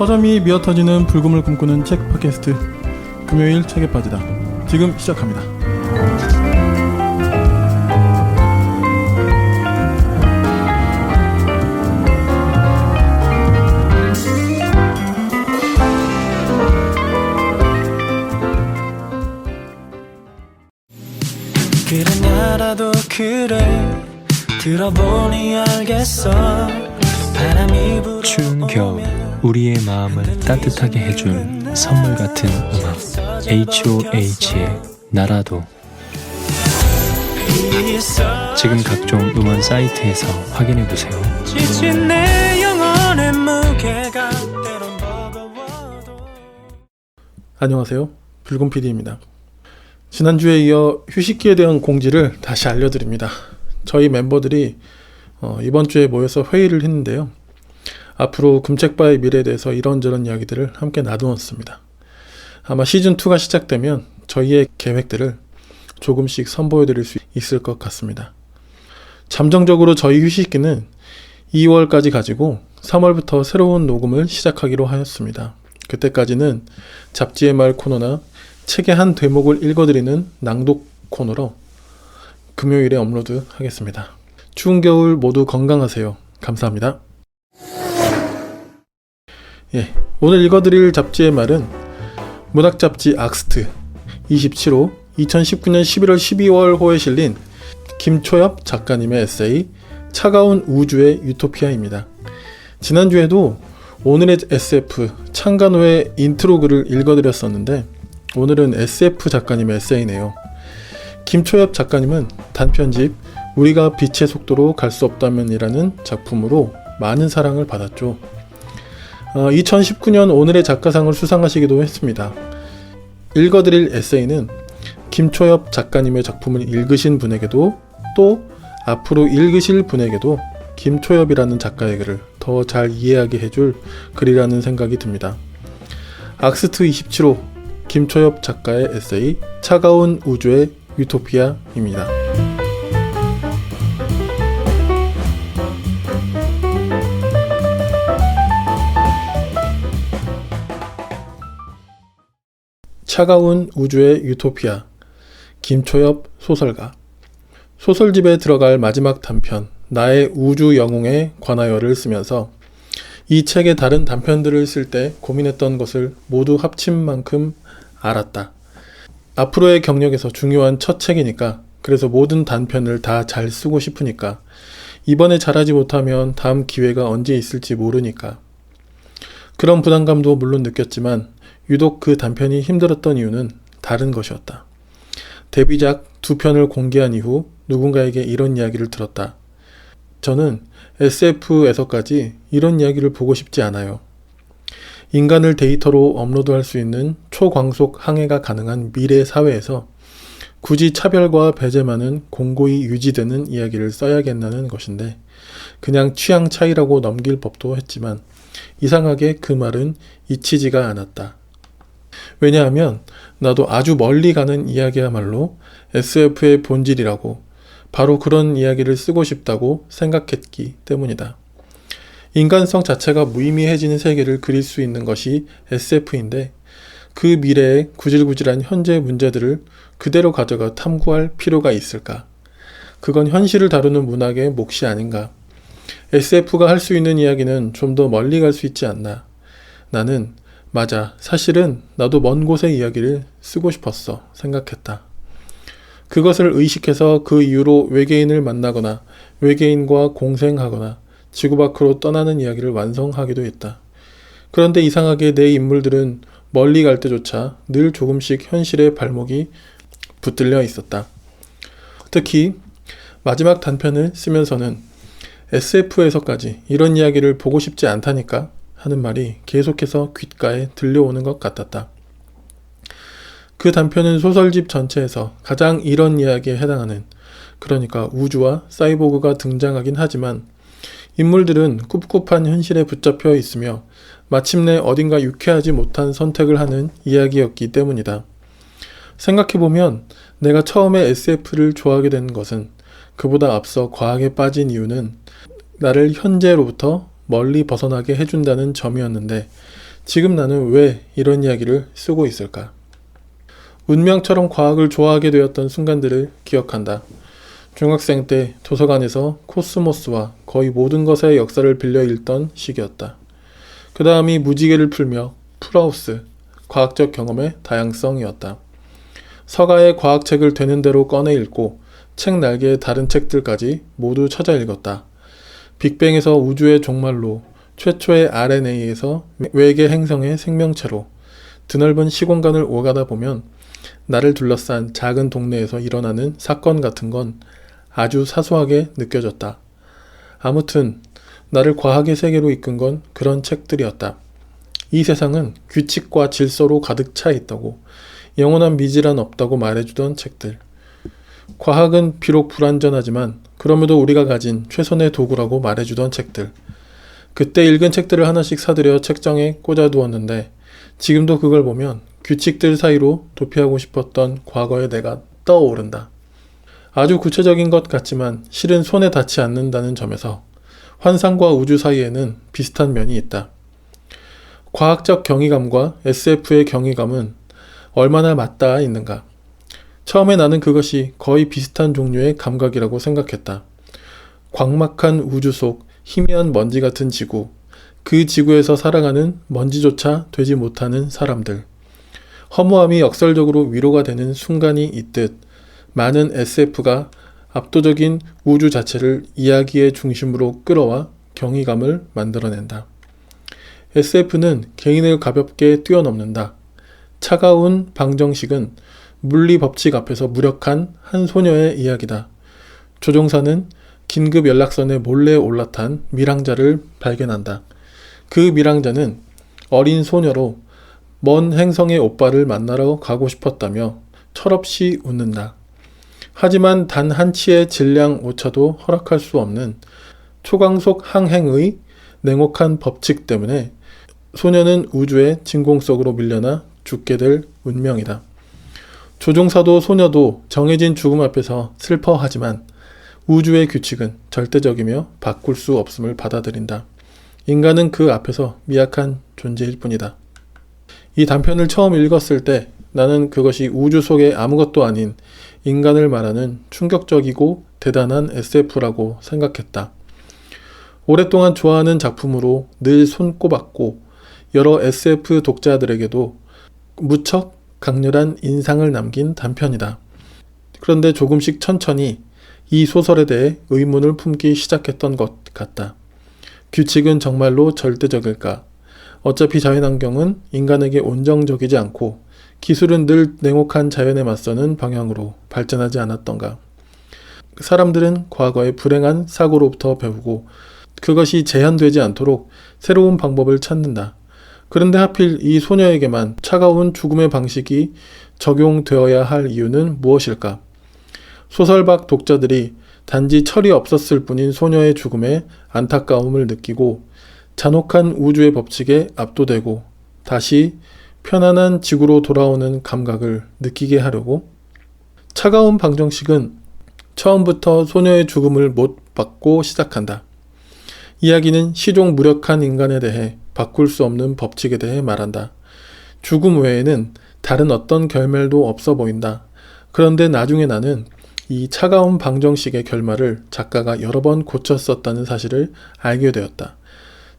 서점이 미어터지는 불금을 꿈꾸는 책 팟캐스트 금요일 책에 빠지다 지금 시작합니다. 그래 나라도 그래 들어보니 알겠어. 바람이 불어 추운 겨울 우리의 마음을 따뜻하게 해줄 선물 같은 음악 HOH의 나라도. 지금 각종 음원 사이트에서 확인해보세요. 지친 내 영혼의 무게가 때론 버거워도. 안녕하세요, 불금 PD입니다. 지난주에 이어 휴식기에 대한 공지를 다시 알려드립니다. 저희 멤버들이 이번 주에 모여서 회의를 했는데요. 앞으로 금책바의 미래에 대해서 이런저런 이야기들을 함께 나누었습니다. 아마 시즌2가 시작되면 저희의 계획들을 조금씩 선보여드릴 수 있을 것 같습니다. 잠정적으로 저희 휴식기는 2월까지 가지고 3월부터 새로운 녹음을 시작하기로 하였습니다. 그때까지는 잡지의 말 코너나 책의 한 대목을 읽어드리는 낭독 코너로 금요일에 업로드 하겠습니다. 추운 겨울 모두 건강하세요. 감사합니다. 오늘 읽어드릴 잡지의 말은 문학잡지 악스트 27호 2019년 11월 12월호에 실린 김초엽 작가님의 에세이 차가운 우주의 유토피아입니다. 지난주에도 오늘의 SF 창간호의 인트로 글을 읽어드렸었는데 오늘은 SF 작가님의 에세이네요. 김초엽 작가님은 단편집 우리가 빛의 속도로 갈 수 없다면이라는 작품으로 많은 사랑을 받았죠. 2019년 오늘의 작가상을 수상하시기도 했습니다. 읽어드릴 에세이는 김초엽 작가님의 작품을 읽으신 분에게도 또 앞으로 읽으실 분에게도 김초엽이라는 작가의 글을 더 잘 이해하게 해줄 글이라는 생각이 듭니다. 악스트 27호 김초엽 작가의 에세이 차가운 우주의 유토피아입니다. 차가운 우주의 유토피아, 김초엽 소설가. 소설집에 들어갈 마지막 단편 나의 우주 영웅에 관하여를 쓰면서 이 책의 다른 단편들을 쓸 때 고민했던 것을 모두 합친 만큼 알았다. 앞으로의 경력에서 중요한 첫 책이니까, 그래서 모든 단편을 다 잘 쓰고 싶으니까, 이번에 잘하지 못하면 다음 기회가 언제 있을지 모르니까. 그런 부담감도 물론 느꼈지만 유독 그 단편이 힘들었던 이유는 다른 것이었다. 데뷔작 2편을 공개한 이후 누군가에게 이런 이야기를 들었다. 저는 SF에서까지 이런 이야기를 보고 싶지 않아요. 인간을 데이터로 업로드할 수 있는 초광속 항해가 가능한 미래 사회에서 굳이 차별과 배제만은 공고히 유지되는 이야기를 써야겠다는 것인데 그냥 취향 차이라고 넘길 법도 했지만 이상하게 그 말은 잊히지가 않았다. 왜냐하면 나도 아주 멀리 가는 이야기야말로 SF의 본질이라고 바로 그런 이야기를 쓰고 싶다고 생각했기 때문이다. 인간성 자체가 무의미해지는 세계를 그릴 수 있는 것이 SF인데 그 미래의 구질구질한 현재 문제들을 그대로 가져가 탐구할 필요가 있을까? 그건 현실을 다루는 문학의 몫이 아닌가? SF가 할 수 있는 이야기는 좀 더 멀리 갈 수 있지 않나? 나는 맞아, 사실은 나도 먼 곳의 이야기를 쓰고 싶었어 생각했다. 그것을 의식해서 그 이후로 외계인을 만나거나 외계인과 공생하거나 지구 밖으로 떠나는 이야기를 완성하기도 했다. 그런데 이상하게 내 인물들은 멀리 갈 때조차 늘 조금씩 현실의 발목이 붙들려 있었다. 특히 마지막 단편을 쓰면서는 SF에서까지 이런 이야기를 보고 싶지 않다니까 하는 말이 계속해서 귓가에 들려오는 것 같았다. 그 단편은 소설집 전체에서 가장 이런 이야기에 해당하는, 그러니까 우주와 사이보그가 등장하긴 하지만 인물들은 꿉꿉한 현실에 붙잡혀 있으며 마침내 어딘가 유쾌하지 못한 선택을 하는 이야기였기 때문이다. 생각해보면 내가 처음에 SF를 좋아하게 된 것은 그보다 앞서 과학에 빠진 이유는 나를 현재로부터 멀리 벗어나게 해준다는 점이었는데 지금 나는 왜 이런 이야기를 쓰고 있을까? 운명처럼 과학을 좋아하게 되었던 순간들을 기억한다. 중학생 때 도서관에서 코스모스와 거의 모든 것의 역사를 빌려 읽던 시기였다. 그 다음이 무지개를 풀며 풀하우스, 과학적 경험의 다양성이었다. 서가의 과학책을 되는 대로 꺼내 읽고 책 날개의 다른 책들까지 모두 찾아 읽었다. 빅뱅에서 우주의 종말로, 최초의 RNA에서 외계 행성의 생명체로, 드넓은 시공간을 오가다 보면 나를 둘러싼 작은 동네에서 일어나는 사건 같은 건 아주 사소하게 느껴졌다. 아무튼 나를 과학의 세계로 이끈 건 그런 책들이었다. 이 세상은 규칙과 질서로 가득 차 있다고, 영원한 미질은 없다고 말해주던 책들. 과학은 비록 불완전하지만 그럼에도 우리가 가진 최선의 도구라고 말해주던 책들. 그때 읽은 책들을 하나씩 사들여 책장에 꽂아두었는데 지금도 그걸 보면 규칙들 사이로 도피하고 싶었던 과거의 내가 떠오른다. 아주 구체적인 것 같지만 실은 손에 닿지 않는다는 점에서 환상과 우주 사이에는 비슷한 면이 있다. 과학적 경이감과 SF의 경이감은 얼마나 맞닿아 있는가. 처음에 나는 그것이 거의 비슷한 종류의 감각이라고 생각했다. 광막한 우주 속 희미한 먼지 같은 지구, 그 지구에서 살아가는 먼지조차 되지 못하는 사람들. 허무함이 역설적으로 위로가 되는 순간이 있듯 많은 SF가 압도적인 우주 자체를 이야기의 중심으로 끌어와 경이감을 만들어낸다. SF는 개인을 가볍게 뛰어넘는다. 차가운 방정식은 물리 법칙 앞에서 무력한 한 소녀의 이야기다. 조종사는 긴급 연락선에 몰래 올라탄 밀항자를 발견한다. 그 밀항자는 어린 소녀로 먼 행성의 오빠를 만나러 가고 싶었다며 철없이 웃는다. 하지만 단 한치의 질량 오차도 허락할 수 없는 초광속 항행의 냉혹한 법칙 때문에 소녀는 우주의 진공 속으로 밀려나 죽게 될 운명이다. 조종사도 소녀도 정해진 죽음 앞에서 슬퍼하지만 우주의 규칙은 절대적이며 바꿀 수 없음을 받아들인다. 인간은 그 앞에서 미약한 존재일 뿐이다. 이 단편을 처음 읽었을 때 나는 그것이 우주 속의 아무것도 아닌 인간을 말하는 충격적이고 대단한 SF라고 생각했다. 오랫동안 좋아하는 작품으로 늘 손꼽았고 여러 SF 독자들에게도 무척 강렬한 인상을 남긴 단편이다. 그런데 조금씩 천천히 이 소설에 대해 의문을 품기 시작했던 것 같다. 규칙은 정말로 절대적일까? 어차피 자연환경은 인간에게 온정적이지 않고 기술은 늘 냉혹한 자연에 맞서는 방향으로 발전하지 않았던가? 사람들은 과거의 불행한 사고로부터 배우고 그것이 재현되지 않도록 새로운 방법을 찾는다. 그런데 하필 이 소녀에게만 차가운 죽음의 방식이 적용되어야 할 이유는 무엇일까? 소설박 독자들이 단지 철이 없었을 뿐인 소녀의 죽음에 안타까움을 느끼고 잔혹한 우주의 법칙에 압도되고 다시 편안한 지구로 돌아오는 감각을 느끼게 하려고? 차가운 방정식은 처음부터 소녀의 죽음을 못 받고 시작한다. 이야기는 시종 무력한 인간에 대해 바꿀 수 없는 법칙에 대해 말한다. 죽음 외에는 다른 어떤 결말도 없어 보인다. 그런데 나중에 나는 이 차가운 방정식의 결말을 작가가 여러 번 고쳤었다는 사실을 알게 되었다.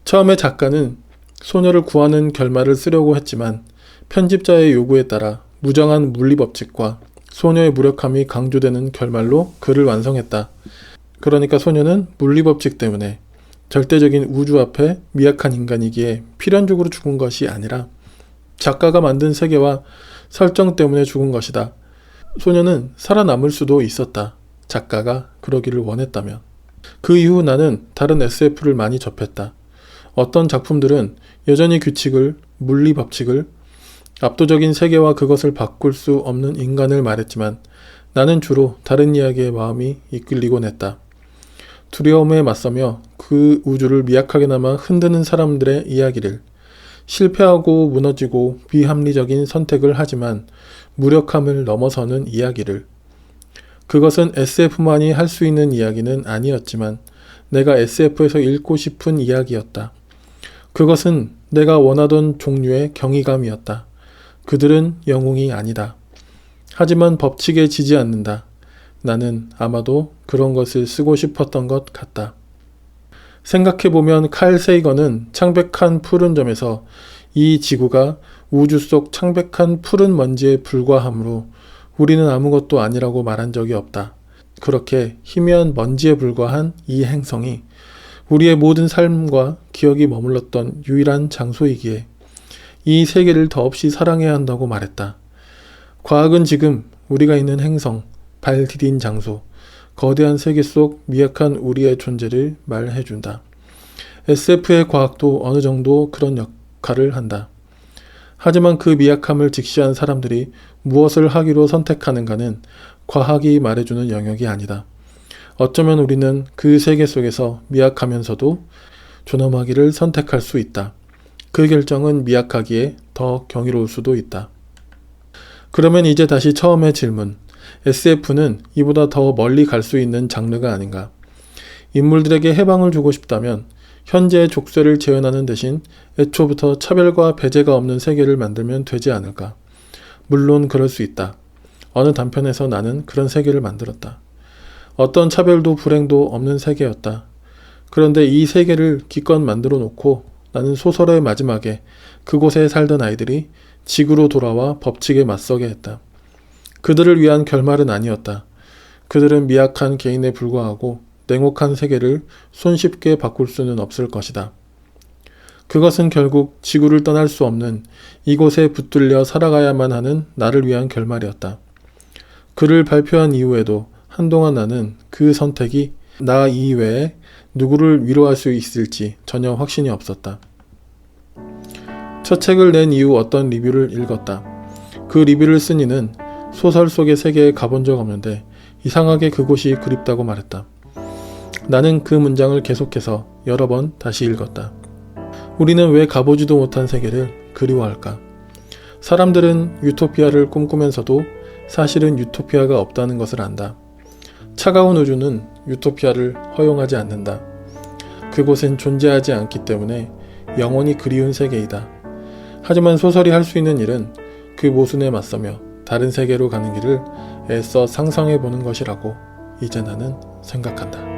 처음에 작가는 소녀를 구하는 결말을 쓰려고 했지만 편집자의 요구에 따라 무정한 물리법칙과 소녀의 무력함이 강조되는 결말로 글을 완성했다. 그러니까 소녀는 물리법칙 때문에 절대적인 우주 앞에 미약한 인간이기에 필연적으로 죽은 것이 아니라 작가가 만든 세계와 설정 때문에 죽은 것이다. 소녀는 살아남을 수도 있었다. 작가가 그러기를 원했다면. 그 이후 나는 다른 SF를 많이 접했다. 어떤 작품들은 여전히 규칙을, 물리 법칙을, 압도적인 세계와 그것을 바꿀 수 없는 인간을 말했지만 나는 주로 다른 이야기에 마음이 이끌리곤 했다. 두려움에 맞서며 그 우주를 미약하게나마 흔드는 사람들의 이야기를, 실패하고 무너지고 비합리적인 선택을 하지만 무력함을 넘어서는 이야기를. 그것은 SF만이 할 수 있는 이야기는 아니었지만 내가 SF에서 읽고 싶은 이야기였다. 그것은 내가 원하던 종류의 경이감이었다. 그들은 영웅이 아니다. 하지만 법칙에 지지 않는다. 나는 아마도 그런 것을 쓰고 싶었던 것 같다. 생각해보면 칼 세이건은 창백한 푸른 점에서 이 지구가 우주 속 창백한 푸른 먼지에 불과하므로 우리는 아무것도 아니라고 말한 적이 없다. 그렇게 희미한 먼지에 불과한 이 행성이 우리의 모든 삶과 기억이 머물렀던 유일한 장소이기에 이 세계를 더없이 사랑해야 한다고 말했다. 과학은 지금 우리가 있는 행성, 발 디딘 장소, 거대한 세계 속 미약한 우리의 존재를 말해준다. SF의 과학도 어느 정도 그런 역할을 한다. 하지만 그 미약함을 직시한 사람들이 무엇을 하기로 선택하는가는 과학이 말해주는 영역이 아니다. 어쩌면 우리는 그 세계 속에서 미약하면서도 존엄하기를 선택할 수 있다. 그 결정은 미약하기에 더 경이로울 수도 있다. 그러면 이제 다시 처음의 질문. SF는 이보다 더 멀리 갈 수 있는 장르가 아닌가? 인물들에게 해방을 주고 싶다면 현재의 족쇄를 재현하는 대신 애초부터 차별과 배제가 없는 세계를 만들면 되지 않을까? 물론 그럴 수 있다. 어느 단편에서 나는 그런 세계를 만들었다. 어떤 차별도 불행도 없는 세계였다. 그런데 이 세계를 기껏 만들어 놓고 나는 소설의 마지막에 그곳에 살던 아이들이 지구로 돌아와 법칙에 맞서게 했다. 그들을 위한 결말은 아니었다. 그들은 미약한 개인에 불과하고 냉혹한 세계를 손쉽게 바꿀 수는 없을 것이다. 그것은 결국 지구를 떠날 수 없는 이곳에 붙들려 살아가야만 하는 나를 위한 결말이었다. 글을 발표한 이후에도 한동안 나는 그 선택이 나 이외에 누구를 위로할 수 있을지 전혀 확신이 없었다. 첫 책을 낸 이후 어떤 리뷰를 읽었다. 그 리뷰를 쓴 이는 소설 속의 세계에 가본 적 없는데 이상하게 그곳이 그립다고 말했다. 나는 그 문장을 계속해서 여러 번 다시 읽었다. 우리는 왜 가보지도 못한 세계를 그리워할까? 사람들은 유토피아를 꿈꾸면서도 사실은 유토피아가 없다는 것을 안다. 차가운 우주는 유토피아를 허용하지 않는다. 그곳은 존재하지 않기 때문에 영원히 그리운 세계이다. 하지만 소설이 할 수 있는 일은 그 모순에 맞서며 다른 세계로 가는 길을 애써 상상해보는 것이라고 이제 나는 생각한다.